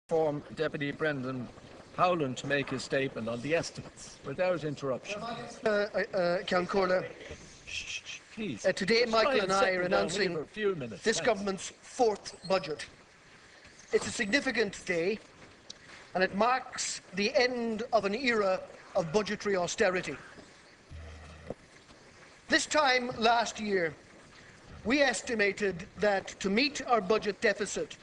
Form Deputy Brendan Howlin to make his statement on the estimates without interruption. Please. Today, Michael and I are announcing this Thanks. government's fourth budget. It's a significant day, and it marks the end of an era of budgetary austerity. This time last year, we estimated that to meet our budget deficit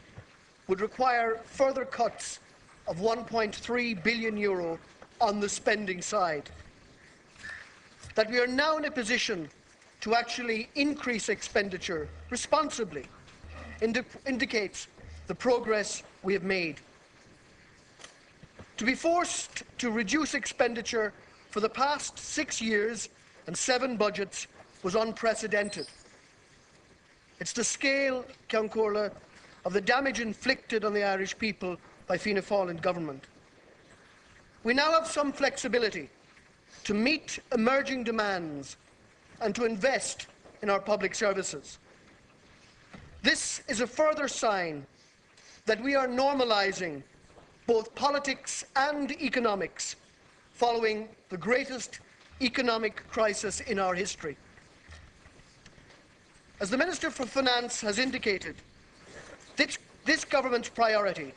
would require further cuts of €1.3 billion on the spending side. That we are now in a position to actually increase expenditure responsibly indicates the progress we have made. To be forced to reduce expenditure for the past 6 years and 7 budgets was unprecedented. It's the scale, Ceann Comhairle, of the damage inflicted on the Irish people by Fianna Fáil in government. We now have some flexibility to meet emerging demands and to invest in our public services. This is a further sign that we are normalising both politics and economics following the greatest economic crisis in our history. As the Minister for Finance has indicated, this government's priority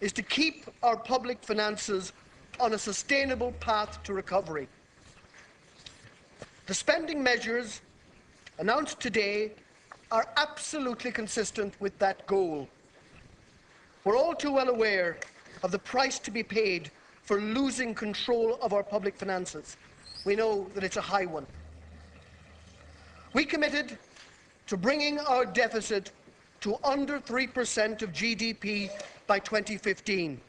is to keep our public finances on a sustainable path to recovery. The spending measures announced today are absolutely consistent with that goal. We're all too well aware of the price to be paid for losing control of our public finances. We know that it's a high one. We committed to bringing our deficit to under 3% of GDP by 2015.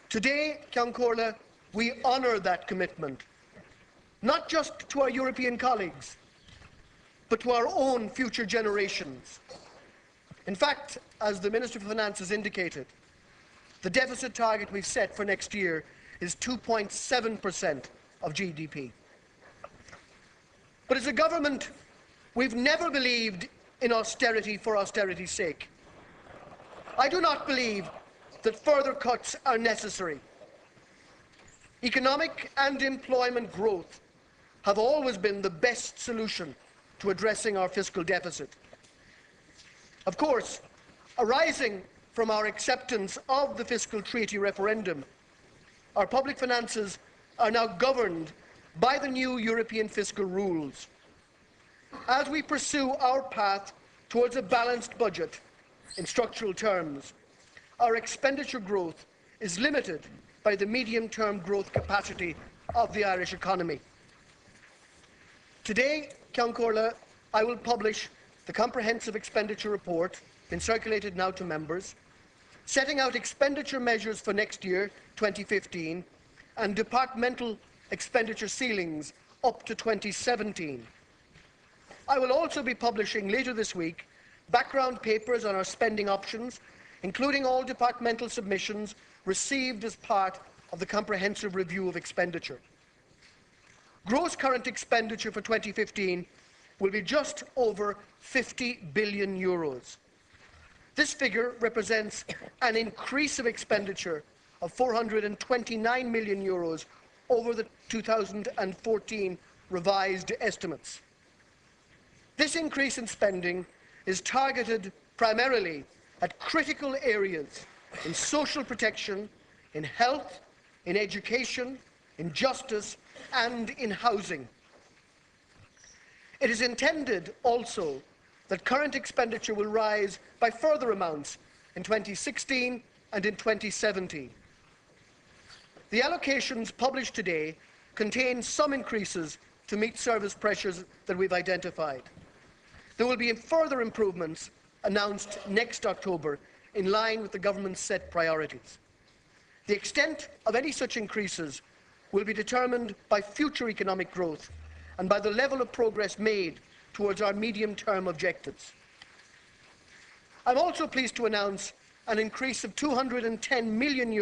Today, Ceann Comhairle, we honour that commitment, not just to our European colleagues, but to our own future generations. In fact, as the Minister for Finance has indicated, the deficit target we've set for next year is 2.7% of GDP. But as a government, we've never believed in austerity for austerity's sake. I do not believe that further cuts are necessary. Economic and employment growth have always been the best solution to addressing our fiscal deficit. Of course, arising from our acceptance of the fiscal treaty referendum, our public finances are now governed by the new European fiscal rules. As we pursue our path towards a balanced budget in structural terms, our expenditure growth is limited by the medium-term growth capacity of the Irish economy. Today, Ceann Comhairle, I will publish the comprehensive expenditure report, been circulated now to members, setting out expenditure measures for next year, 2015, and departmental expenditure ceilings up to 2017. I will also be publishing later this week background papers on our spending options, including all departmental submissions received as part of the comprehensive review of expenditure. Gross current expenditure for 2015 will be just over €50 billion. This figure represents an increase of expenditure of €429 million over the 2014 revised estimates. This increase in spending is targeted primarily at critical areas in social protection, in health, in education, in justice, and in housing. It is intended also that current expenditure will rise by further amounts in 2016 and in 2017. The allocations published today contain some increases to meet service pressures that we've identified. There will be further improvements announced next October in line with the government's set priorities. The extent of any such increases will be determined by future economic growth and by the level of progress made towards our medium-term objectives. I'm also pleased to announce an increase of €210 million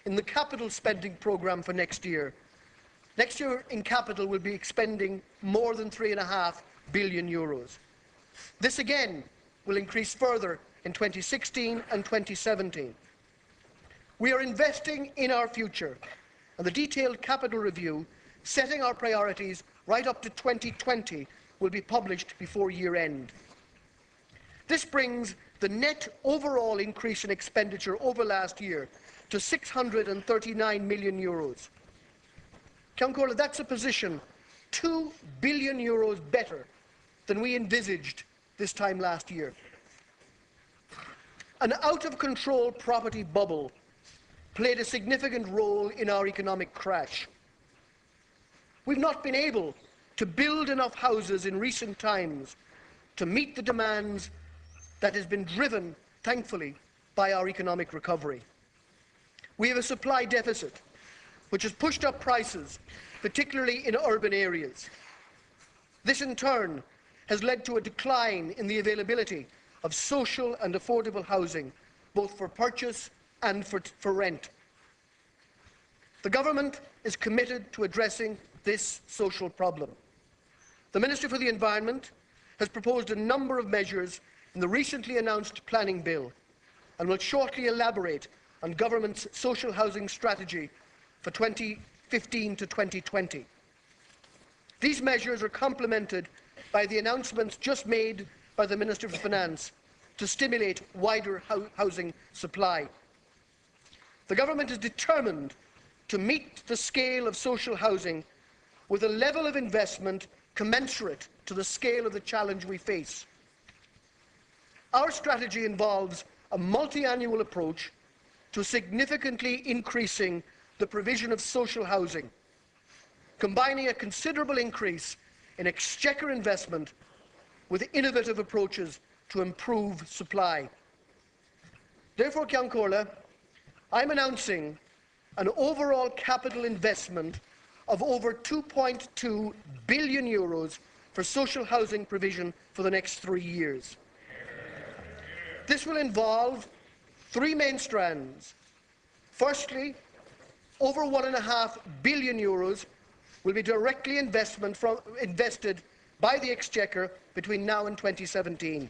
in the capital spending programme for next year. Next year in capital we'll be expending more than €3.5 billion. This again will increase further in 2016 and 2017. We are investing in our future, and the detailed capital review setting our priorities right up to 2020 will be published before year end. This brings the net overall increase in expenditure over last year to €639 million. Ceann Comhairle, that's a position €2 billion better than we envisaged this time last year. An out-of-control property bubble played a significant role in our economic crash. We've not been able to build enough houses in recent times to meet the demands that has been driven, thankfully, by our economic recovery. We have a supply deficit, which has pushed up prices, particularly in urban areas. This, in turn, has led to a decline in the availability of social and affordable housing, both for purchase and for rent. The government is committed to addressing this social problem. The Minister for the Environment has proposed a number of measures in the recently announced planning bill and will shortly elaborate on government's social housing strategy for 2015 to 2020. These measures are complemented by the announcements just made by the Minister for Finance to stimulate wider housing supply. The government is determined to meet the scale of social housing with a level of investment commensurate to the scale of the challenge we face. Our strategy involves a multi-annual approach to significantly increasing the provision of social housing, combining a considerable increase in exchequer investment with innovative approaches to improve supply. Therefore, Ceann Comhairle, I'm announcing an overall capital investment of over €2.2 billion for social housing provision for the next 3 years. This will involve 3 main strands. Firstly, over €1.5 billion will be directly invested by the Exchequer between now and 2017.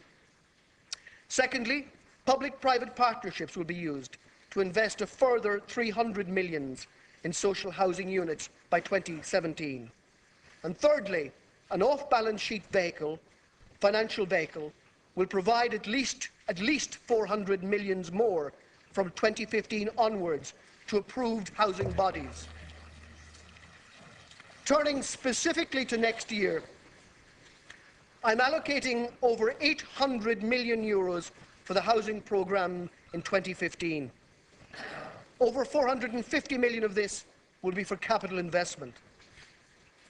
Secondly, public-private partnerships will be used to invest a further $300 million in social housing units by 2017. And thirdly, an off-balance sheet vehicle, financial vehicle, will provide at least $400 million more from 2015 onwards to approved housing bodies. Turning specifically to next year, I'm allocating over €800 million for the housing programme in 2015. Over $450 million of this will be for capital investment.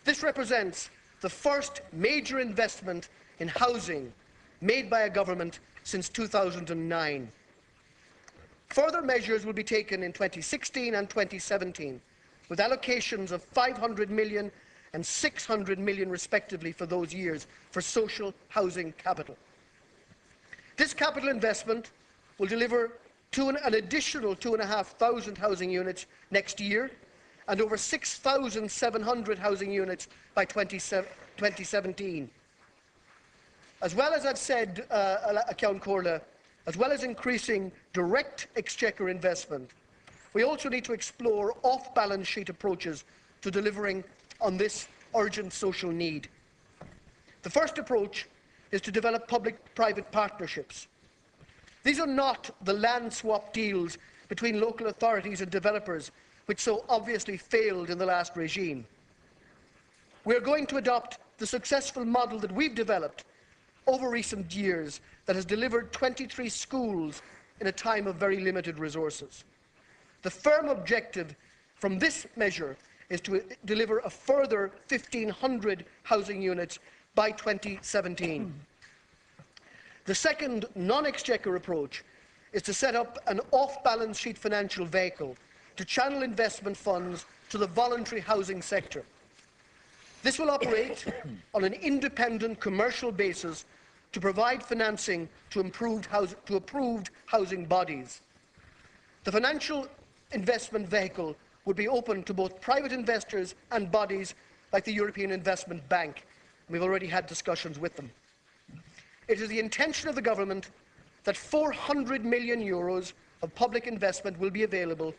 This represents the first major investment in housing made by a government since 2009. Further measures will be taken in 2016 and 2017, with allocations of $500 million and $600 million respectively for those years for social housing capital. This capital investment will deliver an additional 2,500 housing units next year and over 6,700 housing units by 2017. As well as I've said, Ceann Comhairle, as well as increasing direct exchequer investment, we also need to explore off-balance sheet approaches to delivering on this urgent social need. The first approach is to develop public-private partnerships. These are not the land swap deals between local authorities and developers, which so obviously failed in the last regime. We are going to adopt the successful model that we've developed over recent years that has delivered 23 schools in a time of very limited resources. The firm objective from this measure is to deliver a further 1,500 housing units by 2017. The second non-exchequer approach is to set up an off-balance sheet financial vehicle to channel investment funds to the voluntary housing sector. This will operate on an independent commercial basis to provide financing to approved housing bodies. The financial investment vehicle would be open to both private investors and bodies like the European Investment Bank. We've already had discussions with them. It is the intention of the government that €400 million of public investment will be available,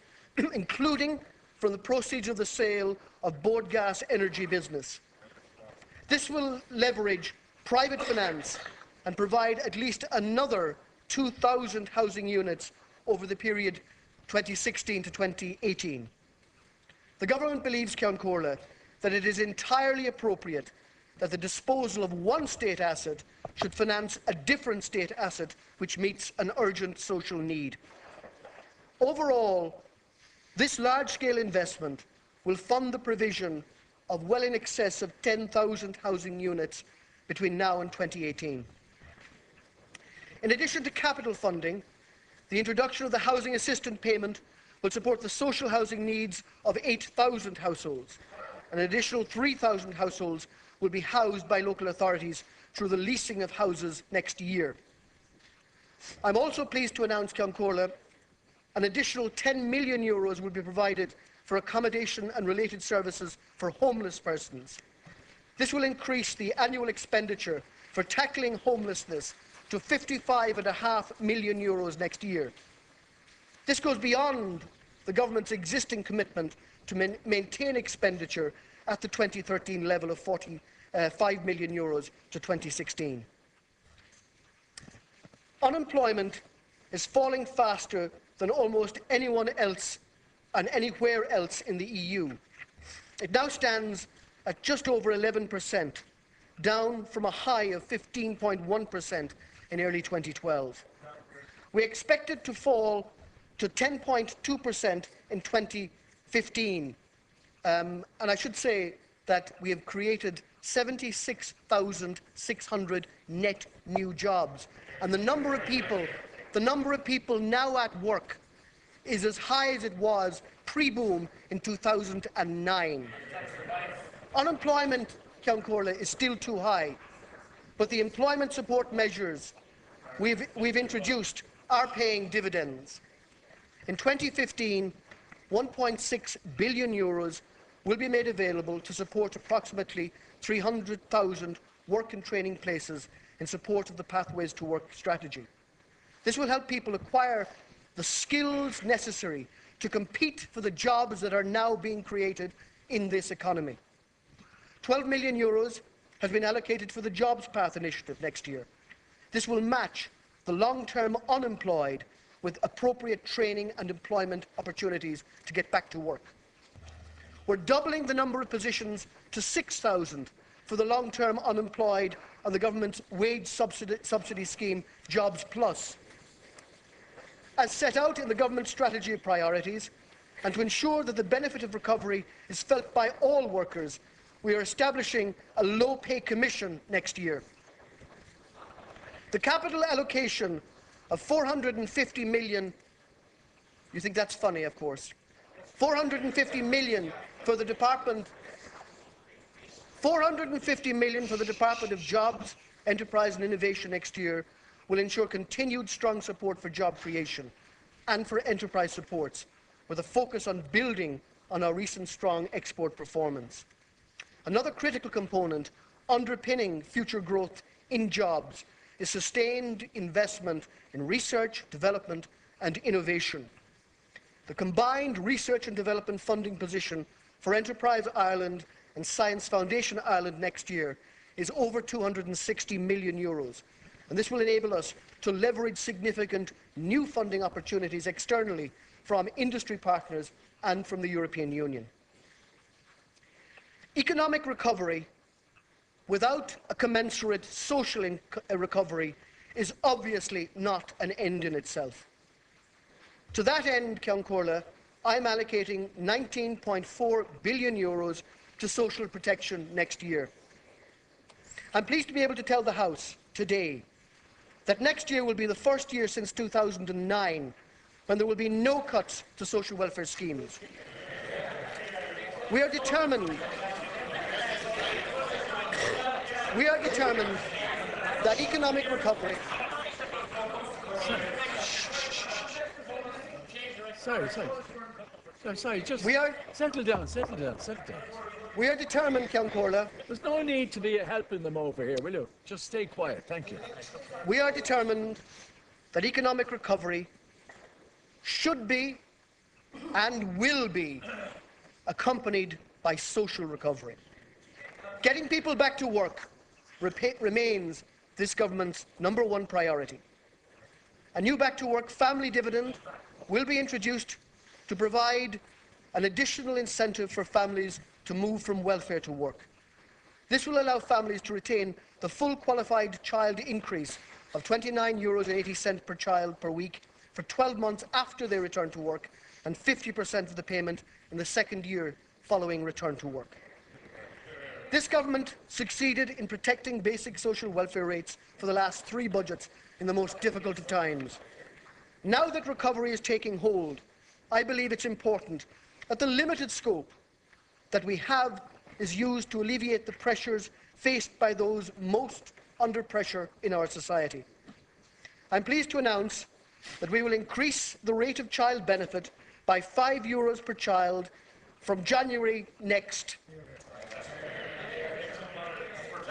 including from the proceeds of the sale of Bord Gas energy business. This will leverage private finance and provide at least another 2,000 housing units over the period 2016 to 2018. The government believes, Ceann Comhairle, that it is entirely appropriate that the disposal of one state asset should finance a different state asset which meets an urgent social need. Overall, this large-scale investment will fund the provision of well in excess of 10,000 housing units between now and 2018. In addition to capital funding, the introduction of the housing assistance payment will support the social housing needs of 8,000 households. An additional 3,000 households will be housed by local authorities through the leasing of houses next year. I'm also pleased to announce, Ceann Comhairle, an additional €10 million will be provided for accommodation and related services for homeless persons. This will increase the annual expenditure for tackling homelessness to €55.5 million next year. This goes beyond the government's existing commitment to maintain expenditure at the 2013 level of €45 million to 2016. Unemployment is falling faster than almost anyone else and anywhere else in the EU. It now stands at just over 11%, down from a high of 15.1% in early 2012. We expect it to fall to 10.2% in 2015. And I should say that we have created 76,600 net new jobs. And the number of people now at work is as high as it was pre-boom in 2009. Unemployment, Ceann Comhairle, is still too high, but the employment support measures we've introduced are paying dividends. In 2015, €1.6 billion will be made available to support approximately 300,000 work and training places in support of the Pathways to Work strategy. This will help people acquire the skills necessary to compete for the jobs that are now being created in this economy. €12 million has been allocated for the Jobs Path initiative next year. This will match the long-term unemployed with appropriate training and employment opportunities to get back to work. We're doubling the number of positions to 6,000 for the long-term unemployed on the government's wage subsidy scheme, Jobs Plus. As set out in the government strategy of priorities, and to ensure that the benefit of recovery is felt by all workers, we are establishing a low-pay commission next year. The capital allocation of €450 million, you think that's funny, of course, €450 million for the Department of Jobs, Enterprise and Innovation next year will ensure continued strong support for job creation and for enterprise supports, with a focus on building on our recent strong export performance. Another critical component underpinning future growth in jobs is sustained investment in research, development and innovation. The combined research and development funding position for Enterprise Ireland and Science Foundation Ireland next year is over €260 million, and this will enable us to leverage significant new funding opportunities externally from industry partners and from the European Union. Economic recovery without a commensurate social recovery is obviously not an end in itself. To that end, Ceann Comhairle, I'm allocating €19.4 billion to social protection next year. I'm pleased to be able to tell the House today that next year will be the first year since 2009 when there will be no cuts to social welfare schemes. We are determined that economic recovery... Sorry, just settle down. We are determined, Ceann Comhairle. There's no need to be helping them over here, will you? Just stay quiet, thank you. We are determined that economic recovery should be and will be accompanied by social recovery. Getting people back to work remains this government's #1 priority. A new back-to-work family dividend will be introduced to provide an additional incentive for families to move from welfare to work. This will allow families to retain the full qualified child increase of €29.80 per child per week for 12 months after they return to work, and 50% of the payment in the second year following return to work. This government succeeded in protecting basic social welfare rates for the last 3 budgets in the most difficult of times. Now that recovery is taking hold, I believe it's important that the limited scope that we have is used to alleviate the pressures faced by those most under pressure in our society. I'm pleased to announce that we will increase the rate of child benefit by €5 per child from January next.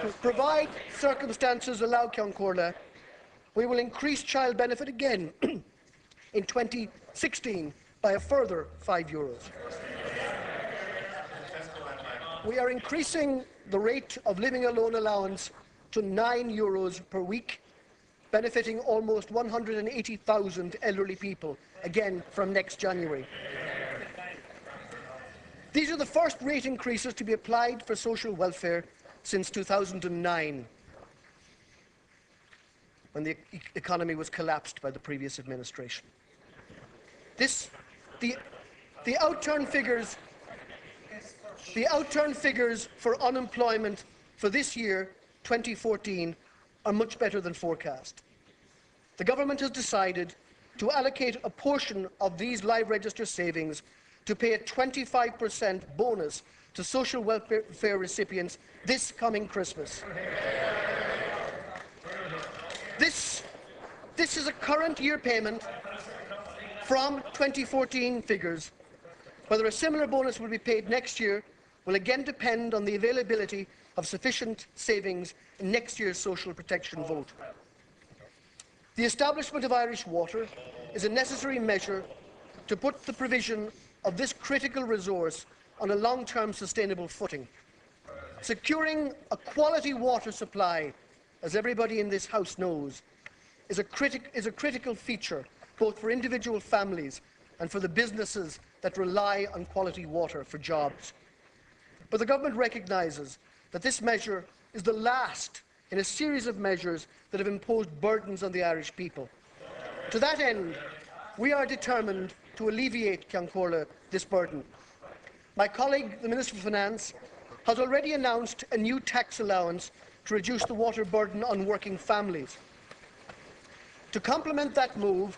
To provide circumstances allow Ceann Comhairle, we will increase child benefit again in 2016 by a further €5. We are increasing the rate of living alone allowance to €9 per week, benefiting almost 180,000 elderly people, again from next January. These are the first rate increases to be applied for social welfare since 2009, when the economy was collapsed by the previous administration. The outturn figures for unemployment for this year, 2014, are much better than forecast. The government has decided to allocate a portion of these live register savings to pay a 25% bonus to social welfare recipients this coming Christmas. This is a current year payment from 2014 figures. Whether a similar bonus will be paid next year will again depend on the availability of sufficient savings in next year's social protection vote. The establishment of Irish Water is a necessary measure to put the provision of this critical resource on a long-term sustainable footing. Securing a quality water supply, as everybody in this House knows, is a critical feature both for individual families and for the businesses that rely on quality water for jobs. But the government recognises that this measure is the last in a series of measures that have imposed burdens on the Irish people. To that end, we are determined to alleviate Ceann Comhairle this burden. My colleague, the Minister for Finance, has already announced a new tax allowance to reduce the water burden on working families. To complement that move,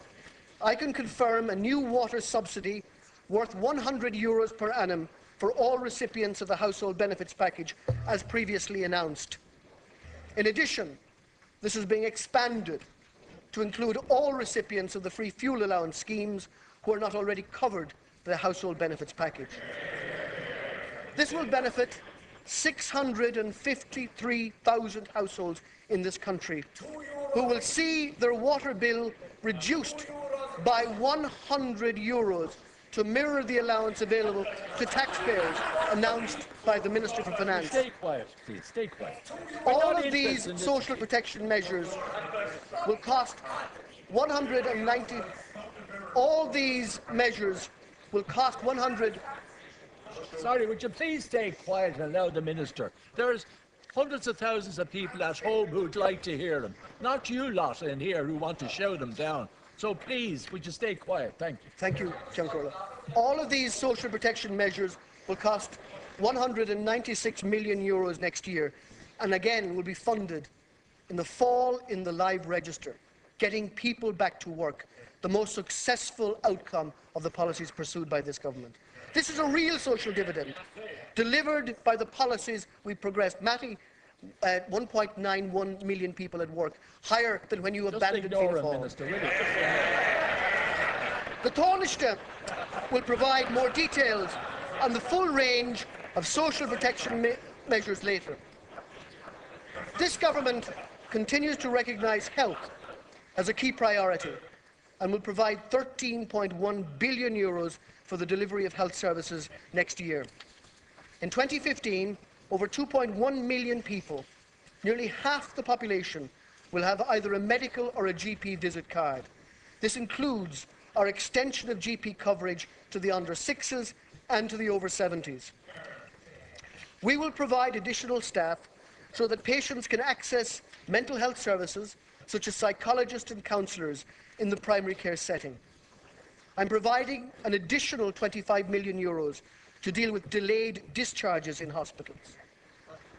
I can confirm a new water subsidy worth €100 per annum for all recipients of the household benefits package, as previously announced. In addition, this is being expanded to include all recipients of the free fuel allowance schemes who are not already covered by the household benefits package. This will benefit 653,000 households in this country who will see their water bill reduced by €100 to mirror the allowance available to taxpayers announced by the Minister for Finance. Stay quiet, please. Stay quiet. All of these social protection measures will cost 190. All these measures will cost 100. Sorry, would you please stay quiet and allow the Minister? There's hundreds of thousands of people at home who'd like to hear him. Not you lot in here who want to shout him down. So please, would you stay quiet? Thank you. Thank you, Ceann Comhairle. All of these social protection measures will cost €196 million next year, and again will be funded in the fall in the live register, getting people back to work, the most successful outcome of the policies pursued by this government. This is a real social dividend, delivered by the policies we progressed. Matty, 1.91 million people at work, higher than when you abandoned Fianna Fáil. Minister, really. The Taoiseach will provide more details on the full range of social protection measures later. This government continues to recognise health as a key priority. and will provide €13.1 billion for the delivery of health services next year. In 2015, over 2.1 million people, nearly half the population, will have either a medical or a GP visit card. This includes our extension of GP coverage to the under 6s and to the over 70s. We will provide additional staff so that patients can access mental health services such as psychologists and counsellors in the primary care setting. I'm providing an additional €25 million to deal with delayed discharges in hospitals.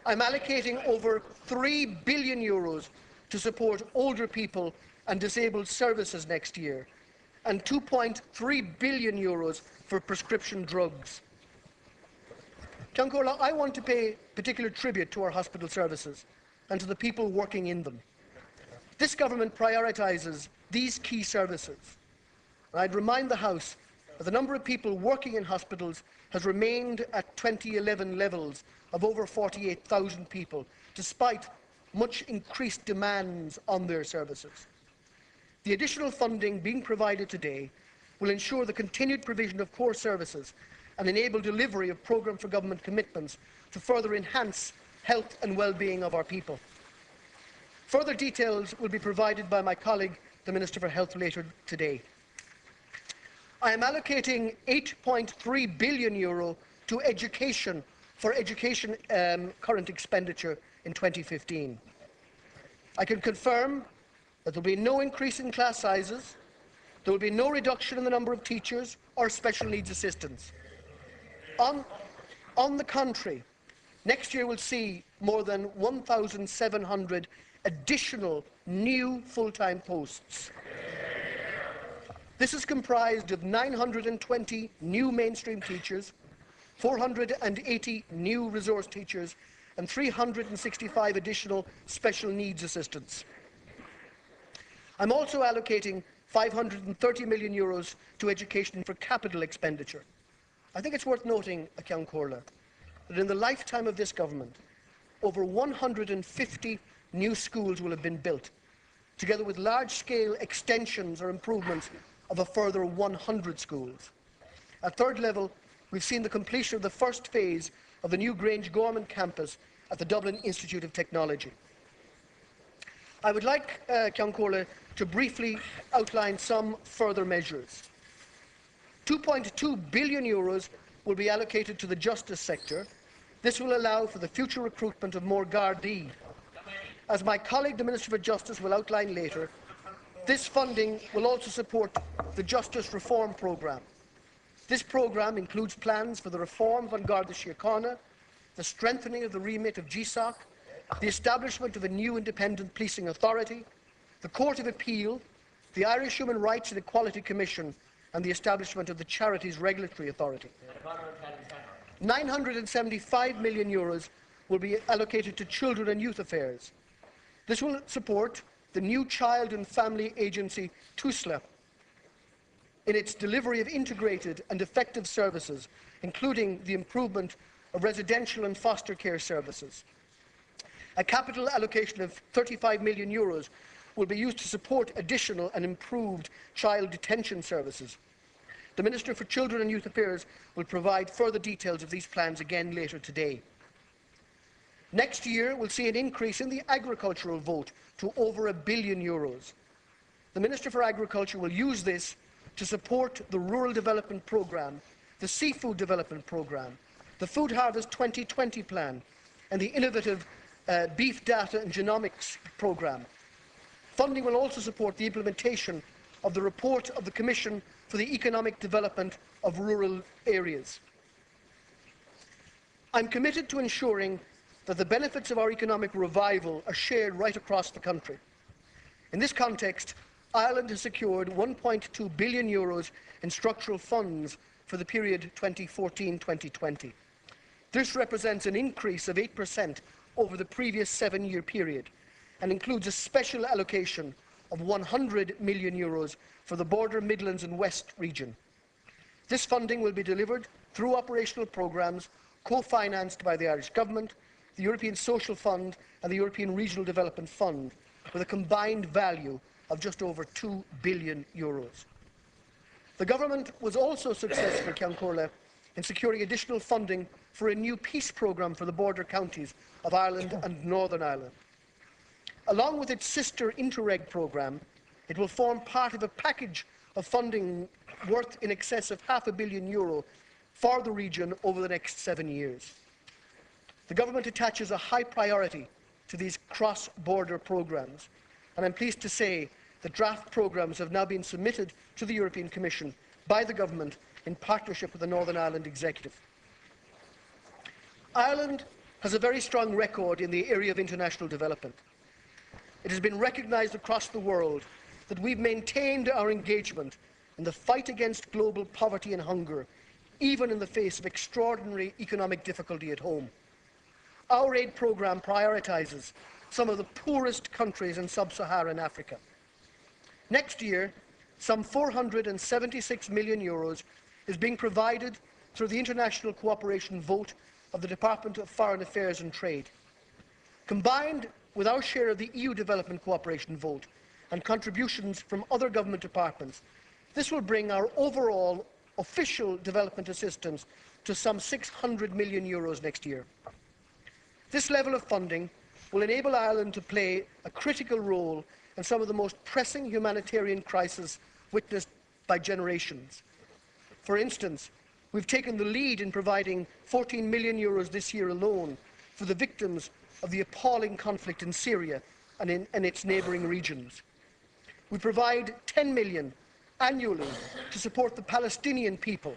I'm allocating over €3 billion to support older people and disabled services next year, and €2.3 billion for prescription drugs. Ceann Comhairle, I want to pay particular tribute to our hospital services and to the people working in them. This government prioritises these key services. And I'd remind the House that the number of people working in hospitals has remained at 2011 levels of over 48,000 people, despite much increased demands on their services. The additional funding being provided today will ensure the continued provision of core services and enable delivery of programme for government commitments to further enhance health and well-being of our people. Further details will be provided by my colleague, the Minister for Health, later today. I am allocating €8.3 billion to education for education current expenditure in 2015. I can confirm that there will be no increase in class sizes, there will be no reduction in the number of teachers or special needs assistants. On the contrary, next year will see more than 1,700 additional new full-time posts. This is comprised of 920 new mainstream teachers, 480 new resource teachers, and 365 additional special needs assistants. I'm also allocating €530 million to education for capital expenditure. I think it's worth noting, Ceann Comhairle, that in the lifetime of this government, over 150 new schools will have been built, together with large-scale extensions or improvements of a further 100 schools. At third level, we've seen the completion of the first phase of the new Grange Gorman campus at the Dublin Institute of Technology. I would like, Ceann Comhairle, to briefly outline some further measures. €2.2 billion will be allocated to the justice sector. This will allow for the future recruitment of more Gardaí. As my colleague, the Minister for Justice, will outline later, this funding will also support the Justice Reform Programme. This programme includes plans for the reform of An Garda Síochána, the strengthening of the remit of GSOC, the establishment of a new independent policing authority, the Court of Appeal, the Irish Human Rights and Equality Commission, and the establishment of the Charities Regulatory Authority. €975 million will be allocated to children and youth affairs. This will support the new Child and Family Agency, TUSLA, in its delivery of integrated and effective services, including the improvement of residential and foster care services. A capital allocation of €35 million will be used to support additional and improved child detention services. The Minister for Children and Youth Affairs will provide further details of these plans again later today. Next year will see an increase in the agricultural vote to over €1 billion. The Minister for Agriculture will use this to support the Rural Development Programme, the Seafood Development Programme, the Food Harvest 2020 Plan, and the innovative Beef Data and Genomics Programme. Funding will also support the implementation of the report of the Commission for the Economic Development of Rural Areas. I'm committed to ensuring that the benefits of our economic revival are shared right across the country. In this context, Ireland has secured €1.2 billion in structural funds for the period 2014-2020. This represents an increase of 8% over the previous 7-year period and includes a special allocation of €100 million for the Border, Midlands and West region. This funding will be delivered through operational programmes co-financed by the Irish Government, the European Social Fund and the European Regional Development Fund, with a combined value of just over €2 billion. The government was also successful, Ceann Comhairle, in securing additional funding for a new peace programme for the border counties of Ireland and Northern Ireland. Along with its sister Interreg programme, it will form part of a package of funding worth in excess of €500 million for the region over the next 7 years. The government attaches a high priority to these cross-border programmes, and I'm pleased to say that draft programmes have now been submitted to the European Commission by the government in partnership with the Northern Ireland Executive. Ireland has a very strong record in the area of international development. It has been recognised across the world that we've maintained our engagement in the fight against global poverty and hunger, even in the face of extraordinary economic difficulty at home. Our aid programme prioritises some of the poorest countries in sub-Saharan Africa. Next year, some €476 million is being provided through the international cooperation vote of the Department of Foreign Affairs and Trade. Combined with our share of the EU development cooperation vote and contributions from other government departments, this will bring our overall official development assistance to some €600 million next year. This level of funding will enable Ireland to play a critical role in some of the most pressing humanitarian crises witnessed by generations. For instance, we've taken the lead in providing €14 million this year alone for the victims of the appalling conflict in Syria and in its neighbouring regions. We provide €10 million annually to support the Palestinian people,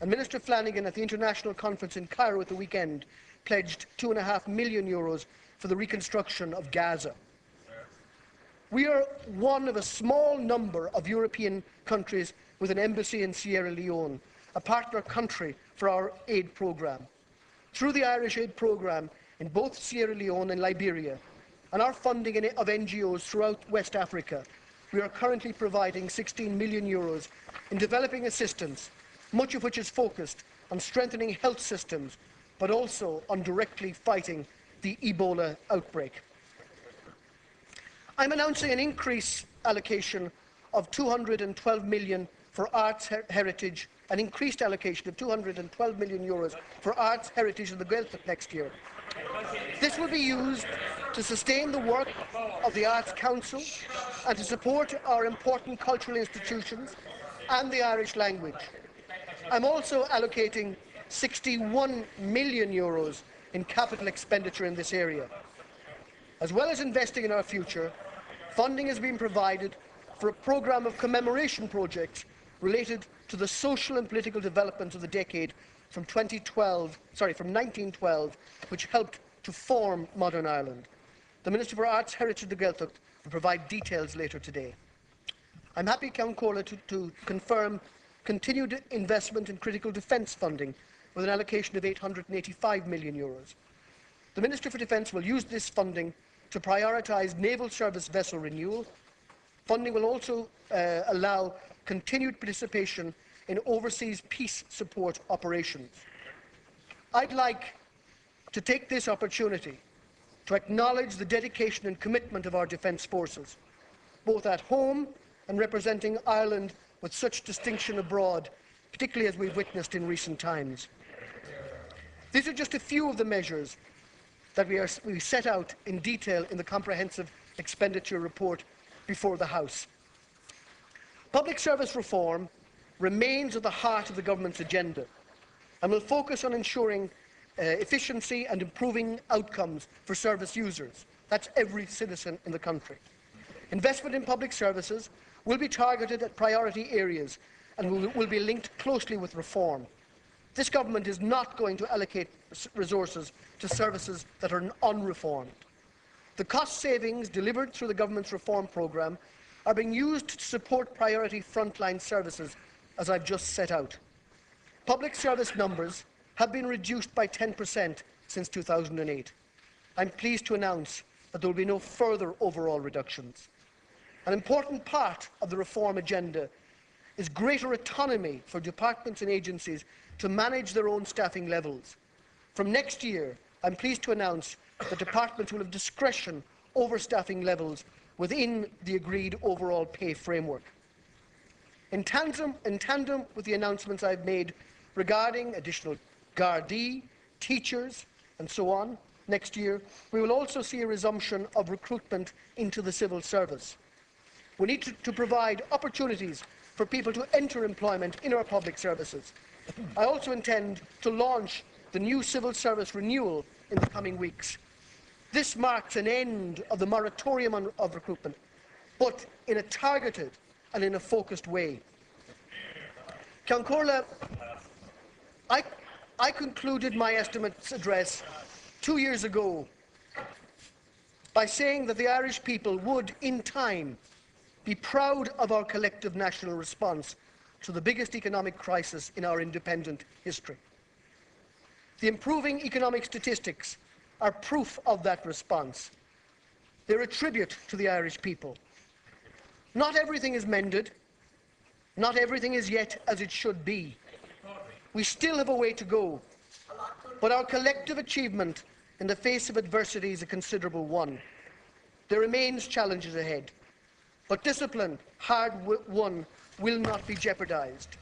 and Minister Flanagan at the International Conference in Cairo at the weekend pledged €2.5 million for the reconstruction of Gaza. We are one of a small number of European countries with an embassy in Sierra Leone, a partner country for our aid programme. Through the Irish aid programme in both Sierra Leone and Liberia, and our funding of NGOs throughout West Africa, we are currently providing €16 million in developing assistance, much of which is focused on strengthening health systems, but also on directly fighting the Ebola outbreak. I'm announcing an increased allocation of €212 million for arts heritage, an increased allocation of €212 million for arts heritage in the Gaeltacht next year. This will be used to sustain the work of the Arts Council and to support our important cultural institutions and the Irish language. I'm also allocating €61 million in capital expenditure in this area. As well as investing in our future, funding has been provided for a programme of commemoration projects related to the social and political developments of the decade from 1912, which helped to form modern Ireland. The Minister for Arts, Heritage and the Gaeltacht will provide details later today. I'm happy, Ceann Comhairle, to confirm continued investment in critical defence funding with an allocation of €885 million. The Minister for Defence will use this funding to prioritise naval service vessel renewal. Funding will also allow continued participation in overseas peace support operations. I'd like to take this opportunity to acknowledge the dedication and commitment of our defence forces, both at home and representing Ireland with such distinction abroad, particularly as we've witnessed in recent times. These are just a few of the measures that we set out in detail in the comprehensive expenditure report before the House. Public service reform remains at the heart of the government's agenda and will focus on ensuring efficiency and improving outcomes for service users. That's every citizen in the country. Investment in public services will be targeted at priority areas and will be linked closely with reform. This government is not going to allocate resources to services that are unreformed. The cost savings delivered through the government's reform programme are being used to support priority frontline services, as I've just set out. Public service numbers have been reduced by 10% since 2008. I'm pleased to announce that there will be no further overall reductions. An important part of the reform agenda is greater autonomy for departments and agencies to manage their own staffing levels. From next year, I'm pleased to announce that departments will have discretion over staffing levels within the agreed overall pay framework. In tandem with the announcements I've made regarding additional Gardaí, teachers, and so on next year, we will also see a resumption of recruitment into the civil service. We need to provide opportunities for people to enter employment in our public services. I also intend to launch the new civil service renewal in the coming weeks. This marks an end of the moratorium of recruitment, but in a targeted and in a focused way. Ceann Comhairle, I concluded my estimates address 2 years ago by saying that the Irish people would, in time, be proud of our collective national response to the biggest economic crisis in our independent history. The improving economic statistics are proof of that response. They're a tribute to the Irish people. Not everything is mended. Not everything is yet as it should be. We still have a way to go, but our collective achievement in the face of adversity is a considerable one. There remains challenges ahead, but discipline, hard won, will not be jeopardized.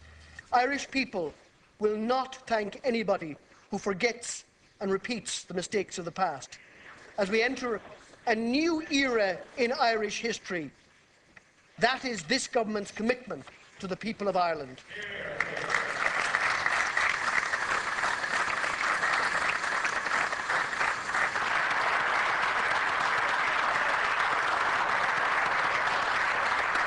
Irish people will not thank anybody who forgets and repeats the mistakes of the past. As we enter a new era in Irish history, that is this government's commitment to the people of Ireland.